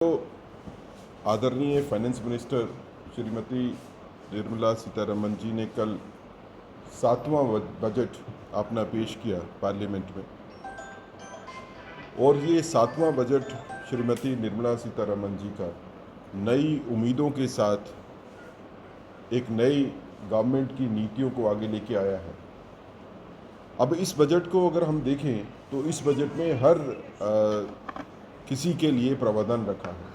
तो आदरणीय finance minister Shrimati Nirmala Sitharaman जी ने कल 7वां बजट अपना पेश किया पार्लियामेंट में। और ये 7वां बजट श्रीमती निर्मला सीतारमन जी का नई उम्मीदों के साथ एक नई गवर्नमेंट की नीतियों को आगे लेके आया है। अब इस बजट को अगर हम देखें तो इस बजट में हर किसी के लिए प्रावधान रखा है।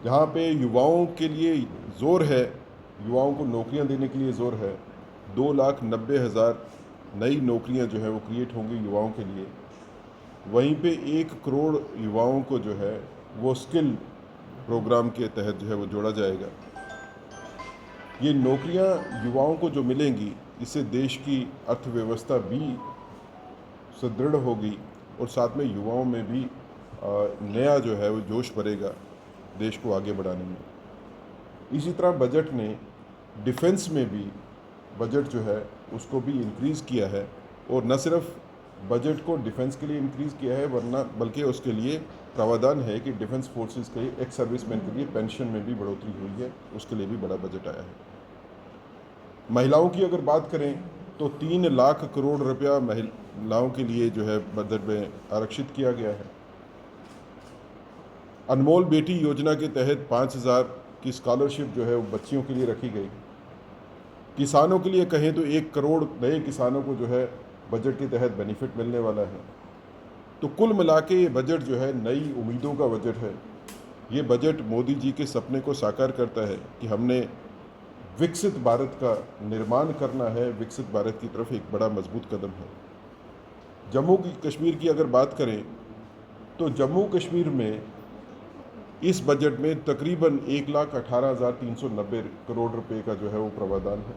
जहाँ पे युवाओं के लिए ज़ोर है, युवाओं को नौकरियाँ देने के लिए ज़ोर है। 2,90,000 नई नौकरियाँ जो है वो क्रिएट होंगी युवाओं के लिए। वहीं पे 1 करोड़ युवाओं को जो है वो स्किल प्रोग्राम के तहत जो है वो जोड़ा जाएगा। ये नौकरियाँ युवाओं को जो मिलेंगी, इससे देश की अर्थव्यवस्था भी सुदृढ़ होगी और साथ में युवाओं में भी नया जो है वो जोश भरेगा देश को आगे बढ़ाने में। इसी तरह बजट ने डिफेंस में भी बजट जो है उसको भी इंक्रीज़ किया है। और न सिर्फ बजट को डिफेंस के लिए इंक्रीज़ किया है वरना बल्कि उसके लिए प्रावधान है कि डिफेंस फोर्सेस के एक्स सर्विसमैन के लिए पेंशन में भी बढ़ोतरी हुई है, उसके लिए भी बड़ा बजट आया है। महिलाओं की अगर बात करें तो 3 लाख करोड़ रुपया महिलाओं के लिए जो है बजट में आरक्षित किया गया है। अनमोल बेटी योजना के तहत 5,000 की स्कॉलरशिप जो है वो बच्चियों के लिए रखी गई। किसानों के लिए कहें तो 1 करोड़ नए किसानों को जो है बजट के तहत बेनिफिट मिलने वाला है। तो कुल मिला के ये बजट जो है नई उम्मीदों का बजट है। ये बजट मोदी जी के सपने को साकार करता है कि हमने विकसित भारत का निर्माण करना है, विकसित भारत की तरफ एक बड़ा मजबूत कदम है। जम्मू कश्मीर की अगर बात करें तो जम्मू कश्मीर में इस बजट में तकरीबन 1,18,390 करोड़ रुपए का जो है वो प्रावधान है।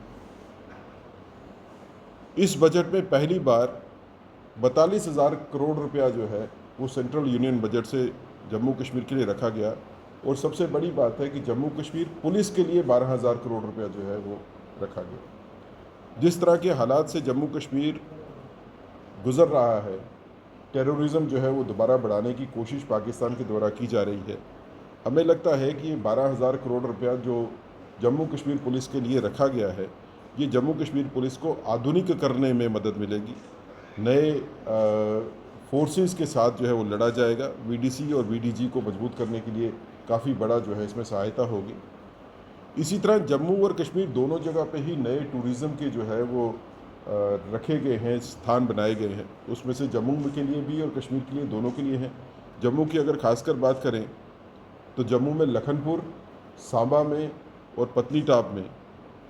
इस बजट में पहली बार 42,000 करोड़ रुपया जो है वो सेंट्रल यूनियन बजट से जम्मू कश्मीर के लिए रखा गया। और सबसे बड़ी बात है कि जम्मू कश्मीर पुलिस के लिए 12,000 करोड़ रुपया जो है वो रखा गया। जिस तरह के हालात से जम्मू कश्मीर गुजर रहा है, टेररिज्म जो है वो दोबारा बढ़ाने की कोशिश पाकिस्तान के द्वारा की जा रही है। हमें लगता है कि 12,000 करोड़ रुपया जो जम्मू कश्मीर पुलिस के लिए रखा गया है, ये जम्मू कश्मीर पुलिस को आधुनिक करने में मदद मिलेगी। नए फोर्सेस के साथ जो है वो लड़ा जाएगा। वीडीसी और वीडीजी को मजबूत करने के लिए काफ़ी बड़ा जो है इसमें सहायता होगी। इसी तरह जम्मू और कश्मीर दोनों जगह पे ही नए टूरिज़्म के जो है वो रखे गए हैं, स्थान बनाए गए हैं। उसमें से जम्मू के लिए भी और कश्मीर के लिए, दोनों के लिए हैं। जम्मू की अगर खासकर बात करें तो जम्मू में लखनपुर, सांबा में और पतनी टाप में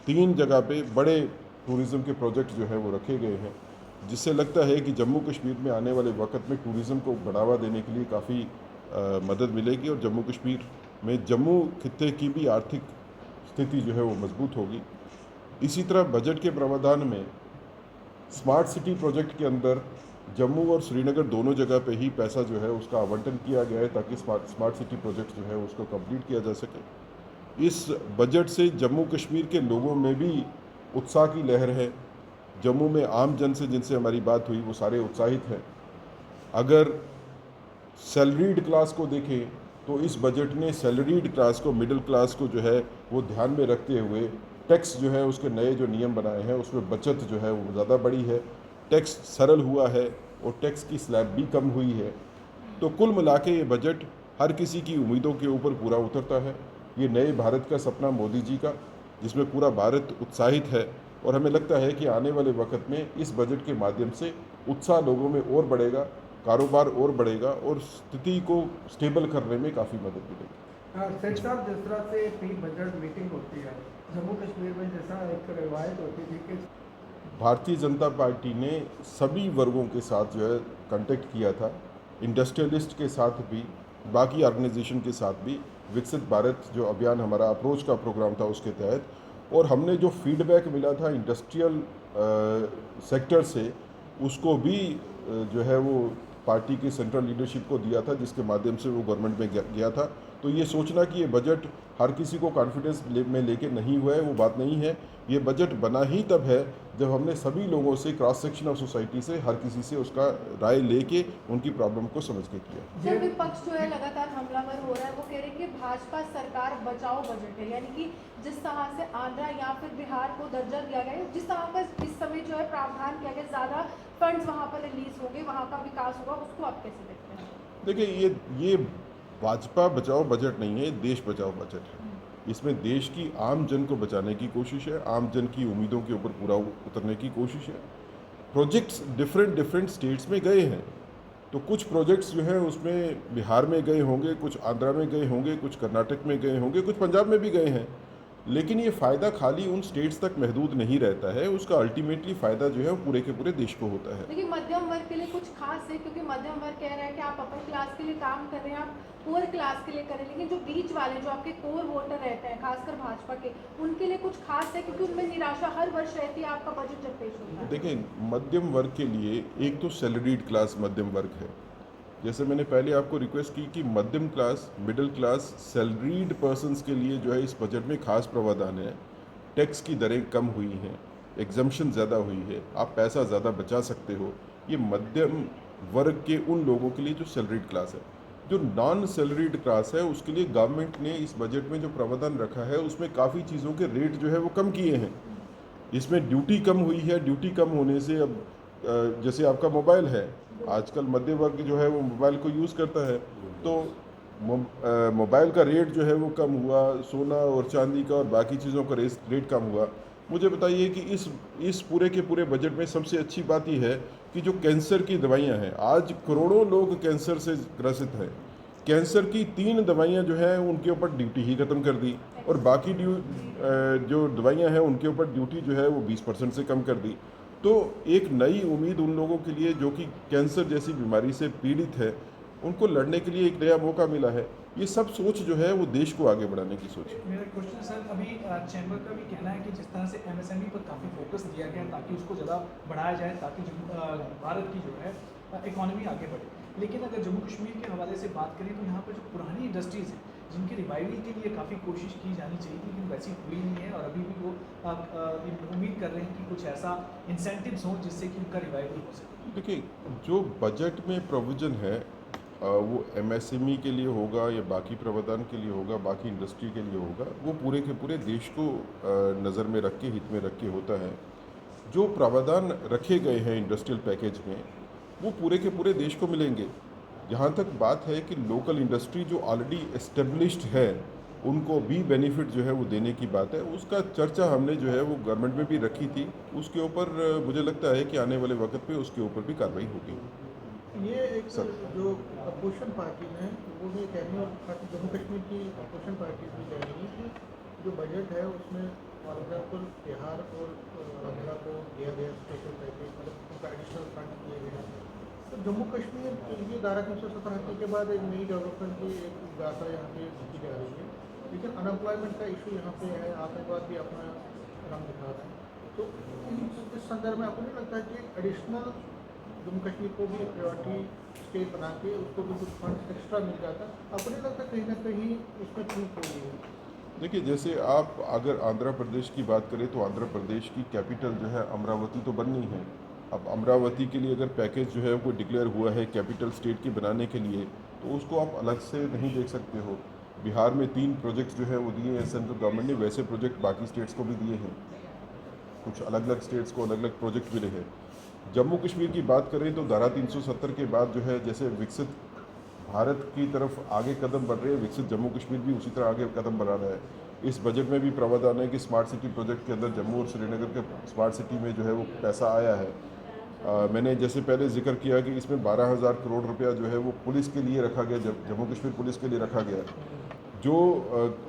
3 जगह पे बड़े टूरिज़्म के प्रोजेक्ट जो हैं वो रखे गए हैं, जिससे लगता है कि जम्मू कश्मीर में आने वाले वक्त में टूरिज़्म को बढ़ावा देने के लिए काफ़ी मदद मिलेगी। और जम्मू कश्मीर में जम्मू खित्ते की भी आर्थिक स्थिति जो है वो मजबूत होगी। इसी तरह बजट के प्रावधान में स्मार्ट सिटी प्रोजेक्ट के अंदर जम्मू और श्रीनगर दोनों जगह पे ही पैसा जो है उसका आवंटन किया गया है ताकि स्मार्ट सिटी प्रोजेक्ट जो है उसको कंप्लीट किया जा सके। इस बजट से जम्मू कश्मीर के लोगों में भी उत्साह की लहर है। जम्मू में आम जन से जिनसे हमारी बात हुई वो सारे उत्साहित हैं। अगर सैलरीड क्लास को देखें तो इस बजट ने सैलरीड क्लास को, मिडिल क्लास को जो है वो ध्यान में रखते हुए टैक्स जो है उसके नए जो नियम बनाए हैं उसमें बचत जो है वो ज़्यादा बढ़ी है, टैक्स सरल हुआ है और टैक्स की स्लैब भी कम हुई है। तो कुल मिला के ये बजट हर किसी की उम्मीदों के ऊपर पूरा उतरता है। ये नए भारत का सपना मोदी जी का, जिसमें पूरा भारत उत्साहित है। और हमें लगता है कि आने वाले वक्त में इस बजट के माध्यम से उत्साह लोगों में और बढ़ेगा, कारोबार और बढ़ेगा और स्थिति को स्टेबल करने में काफ़ी मदद मिलेगी। सेठ साहब, जिस तरह से प्री बजट मीटिंग होती है जम्मू कश्मीर में, जैसा एक रवायत होती थी कि भारतीय जनता पार्टी ने सभी वर्गों के साथ जो है कांटेक्ट किया था, इंडस्ट्रियलिस्ट के साथ भी, बाकी ऑर्गेनाइजेशन के साथ भी, विकसित भारत जो अभियान हमारा अप्रोच का प्रोग्राम था उसके तहत। और हमने जो फीडबैक मिला था इंडस्ट्रियल सेक्टर से उसको भी जो है वो पार्टी के सेंट्रल लीडरशिप को दिया था, जिसके माध्यम से वो गवर्नमेंट में गया था। तो ये सोचना कि ये बजट हर किसी को कॉन्फिडेंस में लेके नहीं हुआ है, वो बात नहीं है। ये बजट बना ही तब है जब हमने सभी लोगों से, क्रॉस सेक्शन ऑफ सोसाइटी से, हर किसी से उसका राय लेके उनकी प्रॉब्लम को समझ के किया। सर, विपक्ष जो है लगातार हमलावर हो रहा है। वो कह रहे हैं कि भाजपा सरकार बचाओ बजट है, यानी कि जिस तरह से आंध्रा या फिर बिहार को दर्जा दिया गया है, जिस तरह का इस समय जो है प्रावधान किया गया, ज़्यादा फंड्स वहाँ पर रिलीज होंगे, वहाँ का विकास होगा, उसको आप कैसे देखते हैं? देखिए, ये भाजपा बचाओ बजट नहीं है, देश बचाओ बजट है। इसमें देश की आम जन को बचाने की कोशिश है, आम जन की उम्मीदों के ऊपर पूरा उतरने की कोशिश है। प्रोजेक्ट्स डिफरेंट स्टेट्स में गए हैं, तो कुछ प्रोजेक्ट्स जो हैं उसमें बिहार में गए होंगे, कुछ आंध्रा में गए होंगे, कुछ कर्नाटक में गए होंगे, कुछ पंजाब में भी गए हैं। लेकिन ये फ़ायदा खाली उन स्टेट्स तक महदूद नहीं रहता है, उसका अल्टीमेटली फ़ायदा जो है वो पूरे के पूरे देश को होता है। देखिए, मध्यम वर्ग के लिए कुछ खास है, क्योंकि मध्यम वर्ग कह रहा है कि आप अपर क्लास के लिए काम कर रहे हैं, आप पुअर क्लास के लिए कर रहे हैं, लेकिन जो बीच वाले, जो आपके कोर वोटर रहते हैं, खासकर भाजपा के, उनके लिए कुछ खास है, क्योंकि उनमें निराशा हर वर्ष रहती है आपका बजट जब पेश होता है। देखिए, मध्यम वर्ग के लिए एक तो सैलरीड क्लास मध्यम वर्ग है। जैसे मैंने पहले आपको रिक्वेस्ट की कि मध्यम class, middle class, salaried persons के लिए जो है इस बजट में खास प्रावधान है। टैक्स की दरें कम हुई हैं, एग्जम्पशन ज़्यादा हुई है, आप पैसा ज़्यादा बचा सकते हो। ये मध्यम वर्ग के उन लोगों के लिए जो सैलरीड क्लास है। जो नॉन सैलरीड क्लास है उसके लिए गवर्नमेंट ने इस बजट में जो प्रावधान रखा है उसमें काफ़ी चीज़ों के रेट जो है वो कम किए हैं। इसमें ड्यूटी कम हुई है। ड्यूटी कम होने से अब जैसे आपका मोबाइल है, आजकल मध्य वर्ग जो है वो मोबाइल को यूज़ करता है, तो मोबाइल का रेट जो है वो कम हुआ, सोना और चांदी का और बाकी चीज़ों का रेट कम हुआ। मुझे बताइए कि इस पूरे के पूरे बजट में सबसे अच्छी बात यह है कि जो कैंसर की दवाइयाँ हैं, आज करोड़ों लोग कैंसर से ग्रसित हैं। कैंसर की 3 दवाइयाँ जो हैं उनके ऊपर ड्यूटी ही ख़त्म कर दी, और बाकी जो दवाइयाँ हैं उनके ऊपर ड्यूटी जो है वो 20% से कम कर दी। तो एक नई उम्मीद उन लोगों के लिए जो कि कैंसर जैसी बीमारी से पीड़ित है, उनको लड़ने के लिए एक नया मौका मिला है। ये सब सोच जो है वो देश को आगे बढ़ाने की सोच है। मेरा क्वेश्चन सर, अभी चैम्बर का भी कहना है कि जिस तरह से एमएसएमई पर काफ़ी फोकस दिया गया ताकि उसको ज़्यादा बढ़ाया जाए, ताकि भारत की जो है इकॉनमी आगे बढ़े, लेकिन अगर जम्मू कश्मीर के हवाले से बात करें तो यहाँ पर जो पुरानी इंडस्ट्रीज़ हैं जिनकी रिवाइवल के लिए काफ़ी कोशिश की जानी चाहिए, लेकिन वैसी हुई नहीं है, और अभी भी वो उम्मीद कर रहे हैं कि कुछ ऐसा इंसेंटिव्स हों जिससे कि उनका रिवाइवल हो सके। देखिए, जो बजट में प्रोविज़न है वो एमएसएमई के लिए होगा या बाकी प्रावधान के लिए होगा, बाकी इंडस्ट्री के लिए होगा, वो पूरे के पूरे देश को नज़र में रख के, हित में रख के होता है। जो प्रावधान रखे गए हैं इंडस्ट्रियल पैकेज में, वो पूरे के पूरे देश को मिलेंगे। जहाँ तक बात है कि लोकल इंडस्ट्री जो ऑलरेडी एस्टेब्लिश्ड है उनको भी बेनिफिट जो है वो देने की बात है, उसका चर्चा हमने जो है वो गवर्नमेंट में भी रखी थी। उसके ऊपर मुझे लगता है कि आने वाले वक्त पे उसके ऊपर भी कार्रवाई होगी। ये एक जो अपोजिशन पार्टी है वो भी कह रही है, और जम्मू कश्मीर की अपोजिशन पार्टी भी कह रही है कि जो बजट है उसमें फॉर एग्जाम्पल बिहार और आंध्रा को दिया गया स्पेशल पैकेज, मतलब उनका एडिशनल फंड दिए गए। तो जम्मू कश्मीर के लिए धारा 377 के बाद एक नई डेवलपमेंट की एक गाथा यहाँ पे की जा रही है, लेकिन अनएम्प्लॉयमेंट का इशू यहाँ पे है, आतंकवाद भी अपना रंग दिखा रहा है। तो इस संदर्भ में आपको नहीं लगता है कि एडिशनल जम्मू कश्मीर को भी प्रायोरिटी स्टेट बना के उसको भी कुछ फंड एक्स्ट्रा मिल जाता, आपको नहीं लगता कहीं ना कहीं उसमें चूक हो रही है? देखिए, जैसे आप अगर आंध्र प्रदेश की बात करें तो आंध्र प्रदेश की कैपिटल जो है अमरावती तो बननी है। अब अमरावती के लिए अगर पैकेज जो है वो डिक्लेयर हुआ है कैपिटल स्टेट की बनाने के लिए, तो उसको आप अलग से नहीं देख सकते हो। बिहार में 3 प्रोजेक्ट्स जो है वो दिए हैं सेंट्रल गवर्नमेंट ने, वैसे प्रोजेक्ट बाकी स्टेट्स को भी दिए हैं। कुछ अलग अलग स्टेट्स को अलग अलग प्रोजेक्ट मिले हैं। जम्मू कश्मीर की बात करें तो धारा 370 के बाद जो है जैसे विकसित भारत की तरफ आगे कदम बढ़ रहे हैं, विकसित जम्मू कश्मीर भी उसी तरह आगे कदम बढ़ा रहा है। इस बजट में भी प्रावधान है कि स्मार्ट सिटी प्रोजेक्ट के अंदर जम्मू और श्रीनगर के स्मार्ट सिटी में जो है वो पैसा आया है। मैंने जैसे पहले जिक्र किया कि इसमें 12,000 करोड़ रुपया जो है वो पुलिस के लिए रखा गया, जम्मू कश्मीर पुलिस के लिए रखा गया, जो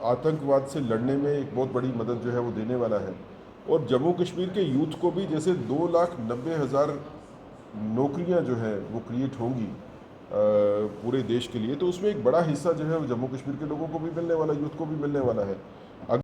आतंकवाद से लड़ने में एक बहुत बड़ी मदद जो है वो देने वाला है। और जम्मू कश्मीर के यूथ को भी जैसे 2,90,000 नौकरियां जो है वो क्रिएट होंगी पूरे देश के लिए, तो उसमें एक बड़ा हिस्सा जो है वो जम्मू कश्मीर के लोगों को भी मिलने वाला, यूथ को भी मिलने वाला है।